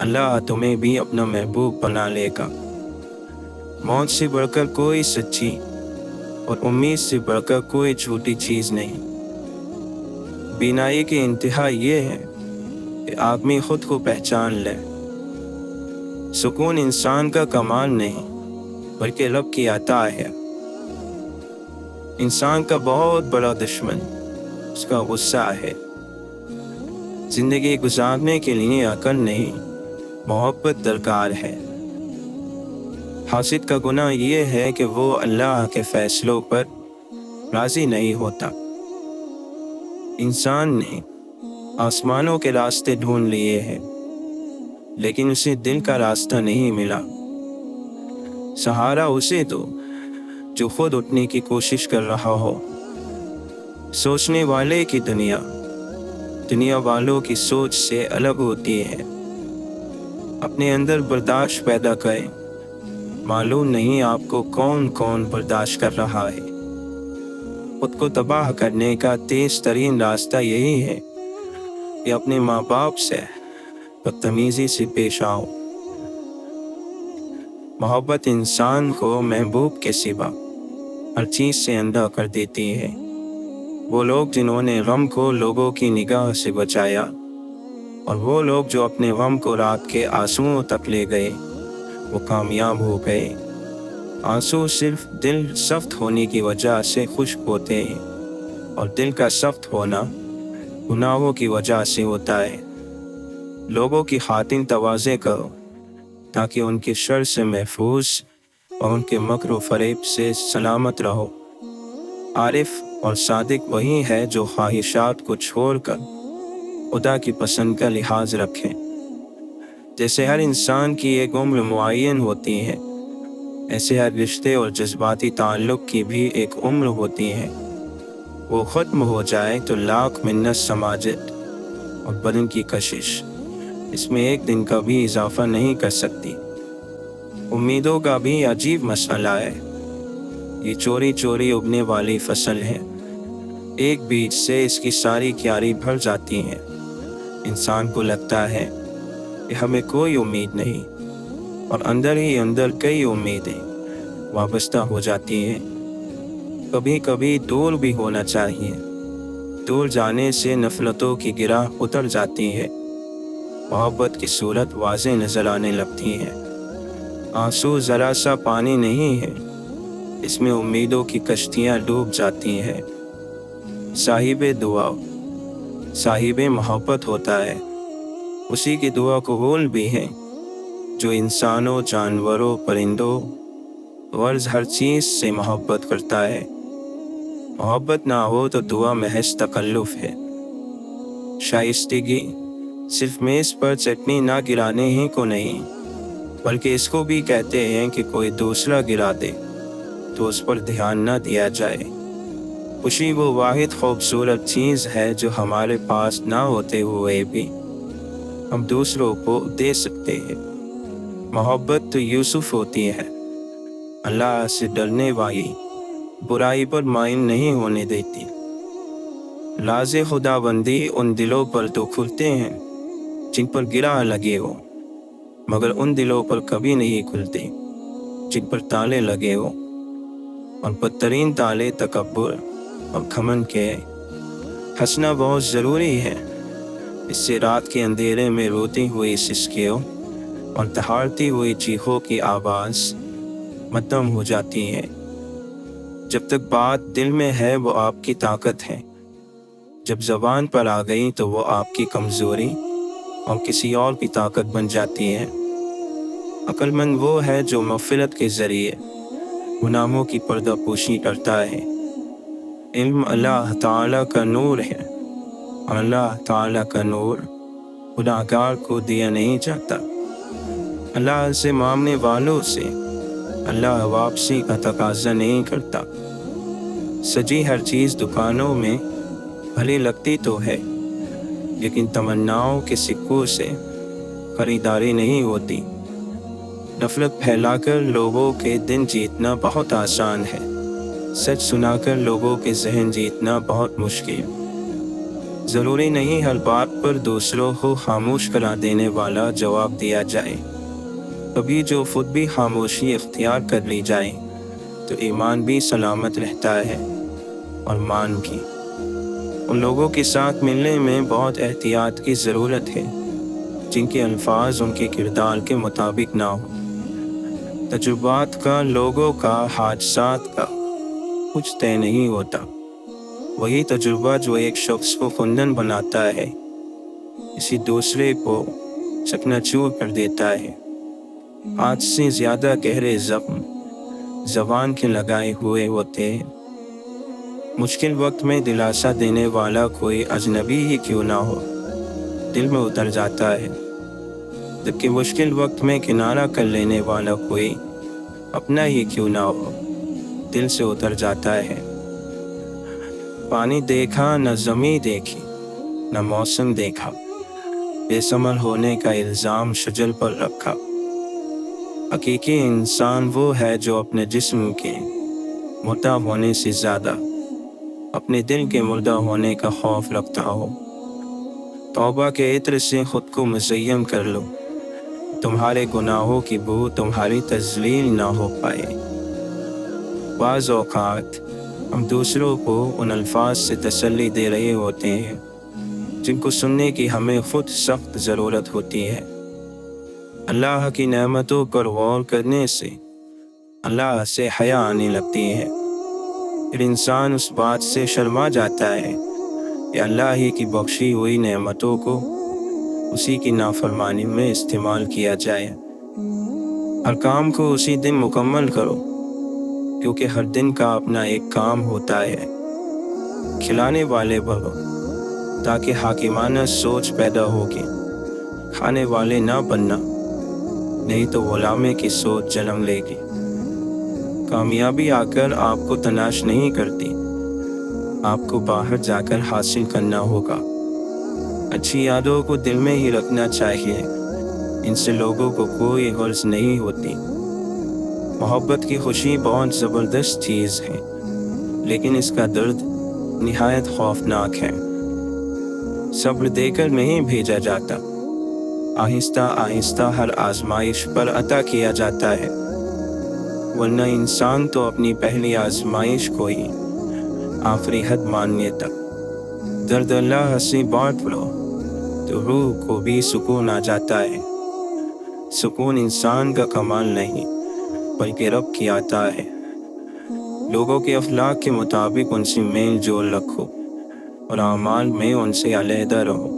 اللہ تمہیں بھی اپنا محبوب بنا لے گا۔ موت سے بڑھ کر کوئی سچی اور امید سے بڑھ کر کوئی جھوٹی چیز نہیں۔ بینائی کی انتہا یہ ہے کہ آدمی خود کو پہچان لے۔ سکون انسان کا کمال نہیں بلکہ رب کی عطا ہے۔ انسان کا بہت بڑا دشمن اس کا غصہ ہے۔ زندگی گزارنے کے لیے عقل نہیں، محبت درکار ہے۔ حاسد کا گناہ یہ ہے کہ وہ اللہ کے فیصلوں پر راضی نہیں ہوتا۔ انسان نے آسمانوں کے راستے ڈھونڈ لیے ہیں لیکن اسے دل کا راستہ نہیں ملا۔ سہارا اسے دو جو خود اٹھنے کی کوشش کر رہا ہو۔ سوچنے والے کی دنیا والوں کی سوچ سے الگ ہوتی ہے۔ اپنے اندر برداشت پیدا کریں، معلوم نہیں آپ کو کون برداشت کر رہا ہے۔ خود کو تباہ کرنے کا تیز ترین راستہ یہی ہے کہ اپنے ماں باپ سے بدتمیزی سے پیش آؤ۔ محبت انسان کو محبوب کے سوا ہر چیز سے اندھا کر دیتی ہے۔ وہ لوگ جنہوں نے غم کو لوگوں کی نگاہ سے بچایا اور وہ لوگ جو اپنے غم کو رات کے آنسوؤں تک لے گئے وہ کامیاب ہو گئے۔ آنسو صرف دل سخت ہونے کی وجہ سے خشک ہوتے ہیں اور دل کا سخت ہونا گناہوں کی وجہ سے ہوتا ہے۔ لوگوں کی خاطر تواضع کرو تاکہ ان کے شر سے محفوظ اور ان کے مکر و فریب سے سلامت رہو۔ عارف اور صادق وہی ہے جو خواہشات کو چھوڑ کر خدا کی پسند کا لحاظ رکھیں۔ جیسے ہر انسان کی ایک عمر معین ہوتی ہے، ایسے ہر رشتے اور جذباتی تعلق کی بھی ایک عمر ہوتی ہے۔ وہ ختم ہو جائے تو لاکھ منت سماجت اور بدن کی کشش اس میں ایک دن کا بھی اضافہ نہیں کر سکتی۔ امیدوں کا بھی عجیب مسئلہ ہے۔ یہ چوری چوری اگنے والی فصل ہے۔ ایک بیج سے اس کی ساری کیاری بھر جاتی ہے۔ انسان کو لگتا ہے کہ ہمیں کوئی امید نہیں اور اندر ہی اندر کئی امیدیں وابستہ ہو جاتی ہیں۔ کبھی کبھی دور بھی ہونا چاہیے۔ دور جانے سے نفرتوں کی گرہ اتر جاتی ہے، محبت کی صورت واضح نظر آنے لگتی ہے۔ آنسو ذرا سا پانی نہیں ہے، اس میں امیدوں کی کشتیاں ڈوب جاتی ہیں۔ صاحب دعا صاحب محبت ہوتا ہے، اسی کی دعا قبول بھی ہے جو انسانوں، جانوروں، پرندوں، غرض ہر چیز سے محبت کرتا ہے۔ محبت نہ ہو تو دعا محض تکلف ہے۔ شائستگی صرف میز پر چٹنی نہ گرانے ہی کو نہیں بلکہ اس کو بھی کہتے ہیں کہ کوئی دوسرا گرا دے تو اس پر دھیان نہ دیا جائے۔ خوشی وہ واحد خوبصورت چیز ہے جو ہمارے پاس نہ ہوتے ہوئے بھی ہم دوسروں کو دے سکتے ہیں۔ محبت تو یوسف ہوتی ہے، اللہ سے ڈرنے والی، برائی پر مائل نہیں ہونے دیتی۔ راز خدا بندی ان دلوں پر تو کھلتے ہیں جن پر گرہ لگے ہو، مگر ان دلوں پر کبھی نہیں کھلتے جن پر تالے لگے ہو، اور بدترین تالے تکبر اور گھمنڈ کے۔ ہنسنا بہت ضروری ہے، اس سے رات کے اندھیرے میں روتی ہوئی سسکیوں اور دہاڑتی ہوئی چیخوں کی آواز مدھم ہو جاتی ہے۔ جب تک بات دل میں ہے وہ آپ کی طاقت ہے، جب زبان پر آ گئی تو وہ آپ کی کمزوری اور کسی اور کی طاقت بن جاتی ہے۔ عقل مند وہ ہے جو مغفرت کے ذریعے گناہوں کی پردہ پوشی کرتا ہے۔ علم اللہ تعالیٰ کا نور ہے اور اللہ تعالیٰ کا نور گناہگار کو دیا نہیں جاتا۔ اللہ سے مانگنے والوں سے اللہ واپسی کا تقاضا نہیں کرتا۔ سجی ہر چیز دکانوں میں بھلی لگتی تو ہے لیکن تمناؤں کے سکوں سے خریداری نہیں ہوتی۔ نفرت پھیلا کر لوگوں کے دن جیتنا بہت آسان ہے، سچ سنا کر لوگوں کے ذہن جیتنا بہت مشکل۔ ضروری نہیں ہر بات پر دوسروں کو خاموش کرا دینے والا جواب دیا جائے۔ کبھی جو خود بھی خاموشی اختیار کر لی جائے تو ایمان بھی سلامت رہتا ہے، اور مان بھی۔ ان لوگوں کے ساتھ ملنے میں بہت احتیاط کی ضرورت ہے جن کے الفاظ ان کے کردار کے مطابق نہ ہو۔ تجربات کا، لوگوں کا، حادثات کا کچھ طے نہیں ہوتا۔ وہی تجربہ جو ایک شخص کو خندن بناتا ہے کسی دوسرے کو چکنا چور کر دیتا ہے۔ آج سے زیادہ گہرے زخم زبان کے لگائے ہوئے ہوتے ہیں۔ مشکل وقت میں دلاسا دینے والا کوئی اجنبی ہی کیوں نہ ہو، دل میں اتر جاتا ہے، جبکہ مشکل وقت میں کنارہ کر لینے والا کوئی اپنا ہی کیوں نہ ہو، دل سے اتر جاتا ہے۔ پانی دیکھا نہ زمیں دیکھی، نہ موسم دیکھا، بے ثمر ہونے کا الزام شجر پر رکھا۔ حقیقی انسان وہ ہے جو اپنے جسم کے مردہ ہونے سے زیادہ اپنے دل کے مردہ ہونے کا خوف رکھتا ہو۔ توبہ کے عطر سے خود کو مزین کر لو، تمہارے گناہوں کی بو تمہاری تذلیل نہ ہو پائے۔ بعض اوقات ہم دوسروں کو ان الفاظ سے تسلی دے رہے ہوتے ہیں جن کو سننے کی ہمیں خود سخت ضرورت ہوتی ہے۔ اللہ کی نعمتوں پر غور کرنے سے اللہ سے حیا آنے لگتی ہے، پھر انسان اس بات سے شرما جاتا ہے کہ اللہ ہی کی بخشی ہوئی نعمتوں کو اسی کی نافرمانی میں استعمال کیا جائے۔ ہر کام کو اسی دن مکمل کرو، کیونکہ ہر دن کا اپنا ایک کام ہوتا ہے۔ کھلانے والے بنو تاکہ حاکمانہ سوچ پیدا ہوگی، کھانے والے نہ بننا، نہیں تو غلامی کی سوچ جنم لے گی۔ کامیابی آ کر آپ کو تلاش نہیں کرتی، آپ کو باہر جا کر حاصل کرنا ہوگا۔ اچھی یادوں کو دل میں ہی رکھنا چاہیے، ان سے لوگوں کو کوئی غرض نہیں ہوتی۔ محبت کی خوشی بہت زبردست چیز ہے، لیکن اس کا درد نہایت خوفناک ہے۔ صبر دے کر نہیں بھیجا جاتا، آہستہ آہستہ ہر آزمائش پر عطا کیا جاتا ہے، ورنہ انسان تو اپنی پہلی آزمائش کو ہی آخری حد مان لیتا۔ درد اللہ سے بانٹ لو تو روح کو بھی سکون آ جاتا ہے۔ سکون انسان کا کمال نہیں بلکہ رب کی عطا ہے۔ لوگوں کے اخلاق کے مطابق ان سے میل جول رکھو اور اعمال میں ان سے علیحدہ رہو۔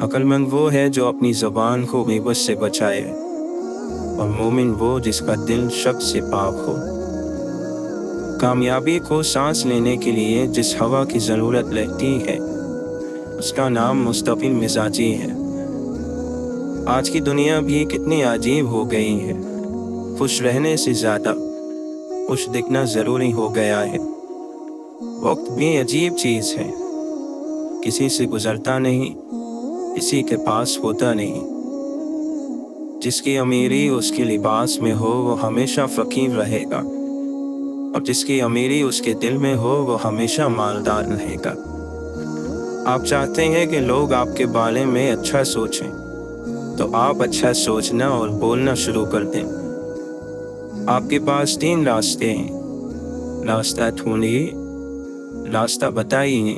عقل مند وہ ہے جو اپنی زبان کو غیبت سے بچائے، اور مومن وہ جس کا دل شک سے پاک ہو۔ کامیابی کو سانس لینے کے لیے جس ہوا کی ضرورت رہتی ہے اس کا نام مستقل مزاجی ہے۔ آج کی دنیا بھی کتنی عجیب ہو گئی ہے، خوش رہنے سے زیادہ خوش دکھنا ضروری ہو گیا ہے۔ وقت بھی عجیب چیز ہے، کسی سے گزرتا نہیں، کسی کے پاس ہوتا نہیں۔ جس کی امیری اس کے لباس میں ہو وہ ہمیشہ فقیر رہے گا، اور جس کی امیری اس کے دل میں ہو وہ ہمیشہ مالدار رہے گا۔ آپ چاہتے ہیں کہ لوگ آپ کے بارے میں اچھا سوچیں تو آپ اچھا سوچنا اور بولنا شروع کر دیں۔ آپ کے پاس 3 راستے ہیں، راستہ ڈھونڈیے، راستہ بتائیے،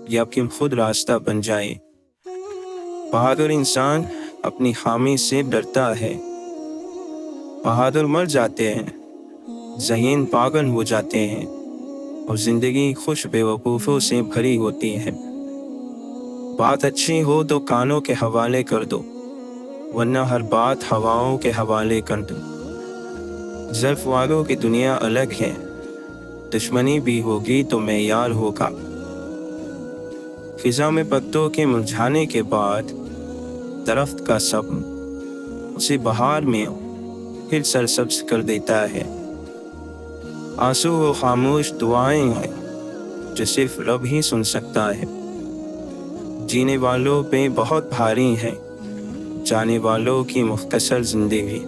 یا پھر خود راستہ بن جائے۔ بہادر انسان اپنی خامی سے ڈرتا ہے۔ بہادر مر جاتے ہیں، ذہین پاگل ہو جاتے ہیں، اور زندگی خوش بے وقوفوں سے بھری ہوتی ہے۔ بات اچھی ہو تو کانوں کے حوالے کر دو، ورنہ ہر بات ہواؤں کے حوالے کر دو۔ ظرف والوں کی دنیا الگ ہے، دشمنی بھی ہوگی تو معیار ہوگا۔ فضا میں پتوں کے مرجھانے کے بعد درخت کا صبر اسے بہار میں پھر سرسبز کر دیتا ہے۔ آنسو و خاموش دعائیں ہیں جو صرف رب ہی سن سکتا ہے۔ جینے والوں پہ بہت بھاری ہے، جانے والوں کی مختصر زندگی۔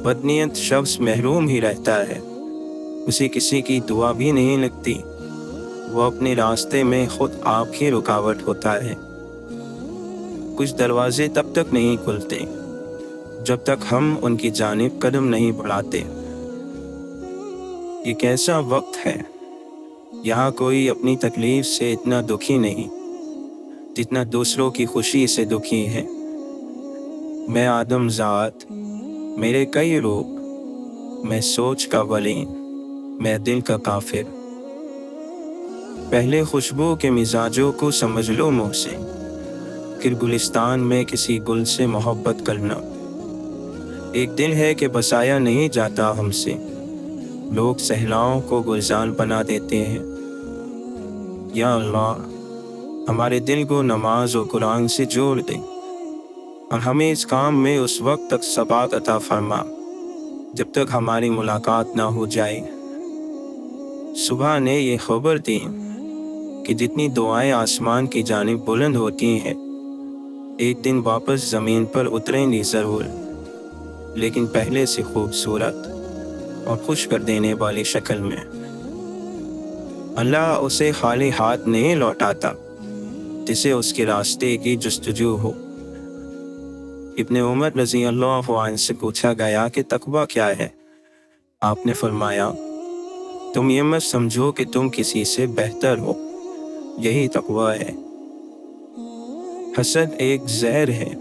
بدنیت شخص محروم ہی رہتا ہے، اسے کسی کی دعا بھی نہیں لگتی۔ وہ اپنے راستے میں خود آپ ہی رکاوٹ ہوتا ہے۔ کچھ دروازے تب تک نہیں کھلتے جب تک ہم ان کی جانب قدم نہیں بڑھاتے۔ یہ کیسا وقت ہے، یہاں کوئی اپنی تکلیف سے اتنا دکھی نہیں جتنا دوسروں کی خوشی سے دکھی ہے۔ میں آدم ذات، میرے کئی روپ، میں سوچ کا ولی، میں دل کا کافر۔ پہلے خوشبو کے مزاجوں کو سمجھ لو منہ سے، پھر گلستان میں کسی گل سے محبت کرنا۔ ایک دل ہے کہ بسایا نہیں جاتا ہم سے، لوگ صحراؤں کو گلزار بنا دیتے ہیں۔ یا اللہ، ہمارے دل کو نماز و قرآن سے جوڑ دے، اور ہمیں اس کام میں اس وقت تک ثبات عطا فرما جب تک ہماری ملاقات نہ ہو جائے۔ صبح نے یہ خبر دی کہ جتنی دعائیں آسمان کی جانب بلند ہوتی ہیں، ایک دن واپس زمین پر اتریں گی ضرور، لیکن پہلے سے خوبصورت اور خوش کر دینے والی شکل میں۔ اللہ اسے خالی ہاتھ نہیں لوٹاتا جسے اس کے راستے کی جستجو ہو۔ ابن عمر رضی اللہ عنہ سے پوچھا گیا کہ تقویٰ کیا ہے؟ آپ نے فرمایا، تم یہ مت سمجھو کہ تم کسی سے بہتر ہو، یہی تقویٰ ہے۔ حسد ایک زہر ہے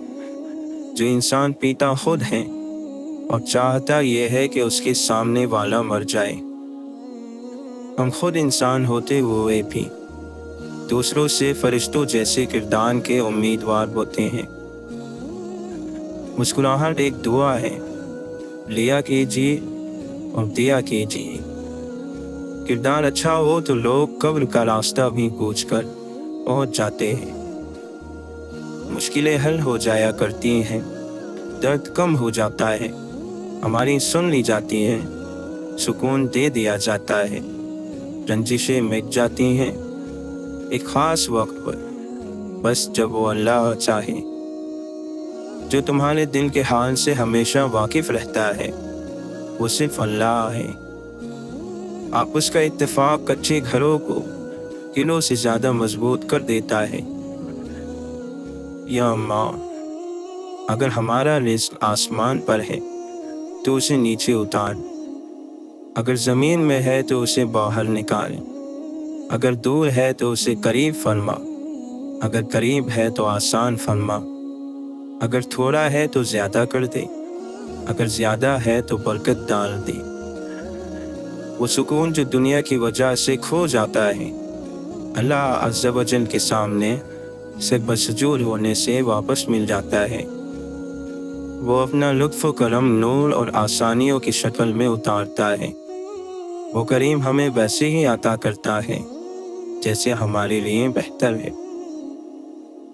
جو انسان پیتا خود ہے اور چاہتا یہ ہے کہ اس کے سامنے والا مر جائے۔ ہم خود انسان ہوتے ہوئے بھی دوسروں سے فرشتوں جیسے کردار کے امیدوار ہوتے ہیں۔ مسکراہٹ ایک دعا ہے، لیا کیجیے اور دیا کیجیے۔ کردار اچھا ہو تو لوگ قبر کا راستہ بھی پوچھ کر پہنچ جاتے ہیں۔ مشکلیں حل ہو جایا کرتی ہیں، درد کم ہو جاتا ہے، ہماری سن لی جاتی ہیں، سکون دے دیا جاتا ہے، رنجشیں مٹ جاتی ہیں ایک خاص وقت پر، بس جب وہ اللہ چاہے۔ جو تمہارے دل کے حال سے ہمیشہ واقف رہتا ہے وہ صرف اللہ ہے۔ آپس کا اتفاق کچے گھروں کو قلعوں سے زیادہ مضبوط کر دیتا ہے۔ یا اللہ، اگر ہمارا رزق آسمان پر ہے تو اسے نیچے اتار، اگر زمین میں ہے تو اسے باہر نکال، اگر دور ہے تو اسے قریب فرما، اگر قریب ہے تو آسان فرما، اگر تھوڑا ہے تو زیادہ کر دے، اگر زیادہ ہے تو برکت ڈال دے۔ وہ سکون جو دنیا کی وجہ سے کھو جاتا ہے، اللہ عز و جل کے سامنے سے بسجود ہونے سے واپس مل جاتا ہے۔ وہ اپنا لطف و کرم نور اور آسانیوں کی شکل میں اتارتا ہے۔ وہ کریم ہمیں ویسے ہی عطا کرتا ہے جیسے ہمارے لیے بہتر ہے۔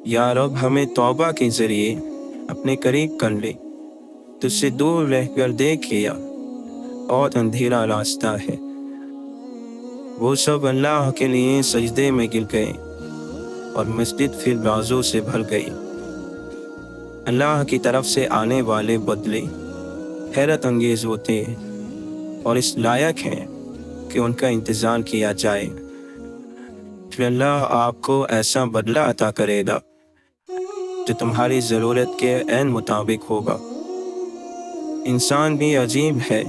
یا رب، ہمیں توبہ کے ذریعے اپنے قریب کر لے، تجھ سے دور رہ کر دیکھ لیا اور اندھیرا راستہ ہے۔ وہ سب اللہ کے لیے سجدے میں گر گئے اور مسجد پھر رازوں سے بھر گئی۔ اللہ کی طرف سے آنے والے بدلے حیرت انگیز ہوتے ہیں اور اس لائق ہیں کہ ان کا انتظار کیا جائے۔ پھر اللہ آپ کو ایسا بدلہ عطا کرے گا جو تمہاری ضرورت کے عین مطابق ہوگا۔ انسان بھی عجیب ہے،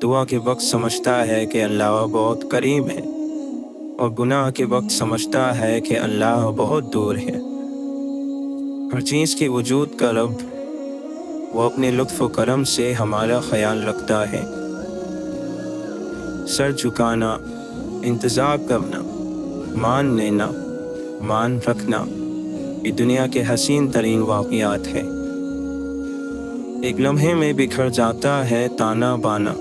دعا کے وقت سمجھتا ہے کہ اللہ بہت قریب ہے اور گناہ کے وقت سمجھتا ہے کہ اللہ بہت دور ہے۔ ہر چیز کے وجود کا رب، وہ اپنے لطف و کرم سے ہمارا خیال رکھتا ہے۔ سر جھکانا، انتظار کرنا، مان لینا، مان رکھنا، یہ دنیا کے حسین ترین واقعات ہے۔ ایک لمحے میں بکھر جاتا ہے تانا بانا،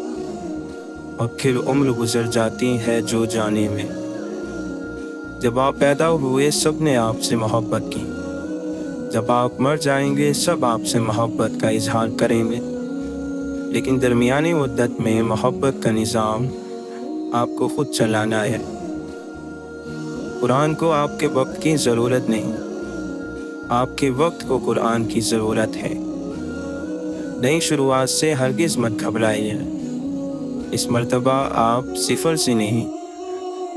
اور پھر عمر گزر جاتی ہے جو جانے میں۔ جب آپ پیدا ہوئے سب نے آپ سے محبت کی، جب آپ مر جائیں گے سب آپ سے محبت کا اظہار کریں گے، لیکن درمیانی مدت میں محبت کا نظام آپ کو خود چلانا ہے۔ قرآن کو آپ کے وقت کی ضرورت نہیں، آپ کے وقت کو قرآن کی ضرورت ہے۔ نئی شروعات سے ہرگز مت گھبرائیے، اس مرتبہ آپ صفر سے نہیں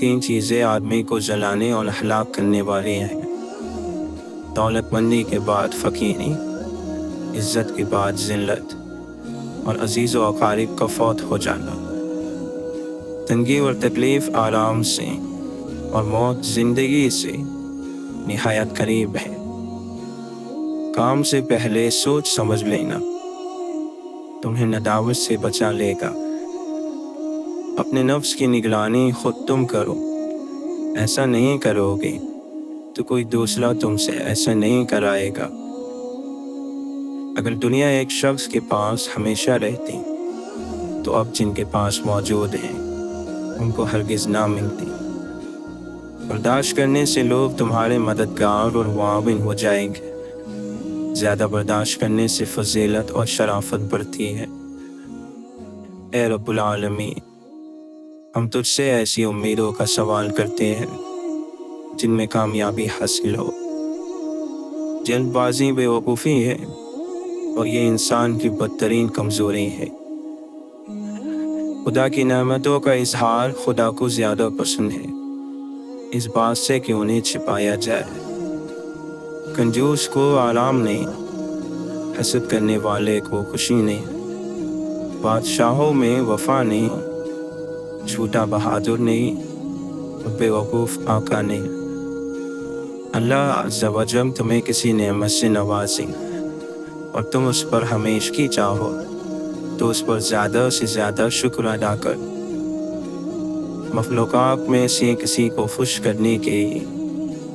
تین چیزیں آدمی کو جلانے اور ہلاک کرنے والی ہیں: دولت مندی کے بعد فقیری، عزت کے بعد ذلت، اور عزیز و اقارب کا فوت ہو جانا۔ تنگی اور تکلیف آرام سے، اور موت زندگی سے نہایت قریب ہے۔ کام سے پہلے سوچ سمجھ لینا، تمہیں ندامت سے بچا لے گا۔ اپنے نفس کی نگرانی خود تم کرو، ایسا نہیں کرو گے تو کوئی دوسرا تم سے ایسا نہیں کرائے گا۔ اگر دنیا ایک شخص کے پاس ہمیشہ رہتی تو اب جن کے پاس موجود ہیں ان کو ہرگز نہ ملتی۔ برداشت کرنے سے لوگ تمہارے مددگار اور معاون ہو جائیں گے، زیادہ برداشت کرنے سے فضیلت اور شرافت بڑھتی ہے۔ اے رب العالمین، ہم تجھ سے ایسی امیدوں کا سوال کرتے ہیں جن میں کامیابی حاصل ہو۔ جلد بازی بے وقوفی ہے اور یہ انسان کی بدترین کمزوری ہے۔ خدا کی نعمتوں کا اظہار خدا کو زیادہ پسند ہے، اس بات سے کہ انہیں چھپایا جائے۔ کنجوس کو آرام نہیں، حسد کرنے والے کو خوشی نہیں۔ بادشاہوں میں وفا نہیں، جھوٹا بہادر نہیں اور بے وقوف آقا نہیں۔ اللہ عز و جل تمہیں کسی نعمت سے نوازے اور تم اس پر ہمیشگی چاہو تو اس پر زیادہ سے زیادہ شکر ادا کر۔ مخلوقات میں سے کسی کو خوش کرنے کے لیے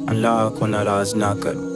اللہ کو ناراض نہ کرو۔